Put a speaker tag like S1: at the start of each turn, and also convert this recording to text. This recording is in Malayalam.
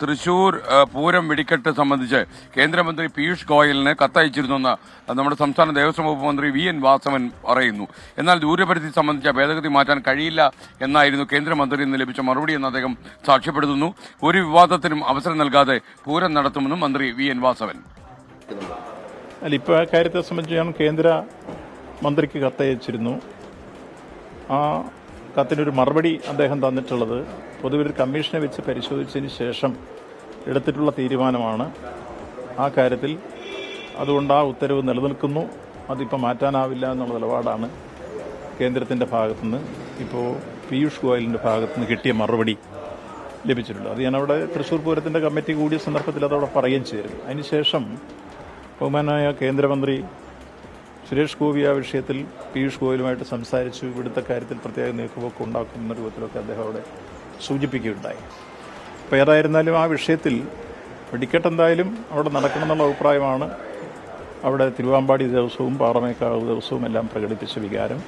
S1: തൃശൂർ പൂരം വെടിക്കെട്ട് സംബന്ധിച്ച് കേന്ദ്രമന്ത്രി പീയൂഷ് ഗോയലിന് കത്തയച്ചിരുന്നുവെന്ന് നമ്മുടെ സംസ്ഥാന ദേവസ്വം വകുപ്പ് മന്ത്രി VN വാസവൻ പറയുന്നു. എന്നാൽ ദൂരപരിധി സംബന്ധിച്ച ഭേദഗതി മാറ്റാൻ കഴിയില്ല എന്നായിരുന്നു കേന്ദ്രമന്ത്രിയിൽ നിന്ന് ലഭിച്ച മറുപടി എന്ന് അദ്ദേഹം സാക്ഷ്യപ്പെടുത്തുന്നു. ഒരു വിവാദത്തിനും അവസരം നൽകാതെ പൂരം നടത്തുമെന്നും മന്ത്രി VN വാസവൻ.
S2: ഇപ്പോൾ ആ കാര്യത്തെ സംബന്ധിച്ച് ഞാൻ കേന്ദ്ര മന്ത്രിക്ക് കത്തയച്ചിരുന്നു. ആ കത്തിനൊരു മറുപടി അദ്ദേഹം തന്നിട്ടുള്ളത് പൊതുവെ ഒരു കമ്മീഷനെ വെച്ച് പരിശോധിച്ചതിന് ശേഷം എടുത്തിട്ടുള്ള തീരുമാനമാണ് ആ കാര്യത്തിൽ. അതുകൊണ്ട് ആ ഉത്തരവ് നിലനിൽക്കുന്നു, അതിപ്പോൾ മാറ്റാനാവില്ല എന്നുള്ള നിലപാടാണ് കേന്ദ്രത്തിൻ്റെ ഭാഗത്തുനിന്ന് ഇപ്പോൾ പീയൂഷ് ഗോയലിൻ്റെ ഭാഗത്തുനിന്ന് കിട്ടിയ മറുപടി ലഭിച്ചിട്ടുള്ളത്. അത് ഞാനവിടെ തൃശ്ശൂർ പൂരത്തിൻ്റെ കമ്മിറ്റി കൂടിയ സന്ദർഭത്തിൽ അതവിടെ പറയുകയും ചെയ്തിരുന്നു. അതിനുശേഷം ബഹുമാനായ കേന്ദ്രമന്ത്രി സുരേഷ് ഗോപി ആ വിഷയത്തിൽ പീയൂഷ് ഗോയലുമായിട്ട് സംസാരിച്ചു. ഇവിടുത്തെ കാര്യത്തിൽ പ്രത്യേക നീക്കുപോക്ക് ഉണ്ടാക്കുന്ന രൂപത്തിലൊക്കെ അദ്ദേഹം അവിടെ സൂചിപ്പിക്കുകയുണ്ടായി. അപ്പോൾ ഏതായിരുന്നാലും ആ വിഷയത്തിൽ വെടിക്കെട്ട് എന്തായാലും അവിടെ നടക്കണമെന്നുള്ള അഭിപ്രായമാണ് അവിടെ തിരുവാമ്പാടി ദേവസ്വവും പാറമേക്കാവ് ദേവസ്വവും എല്ലാം പ്രകടിപ്പിച്ച വികാരം.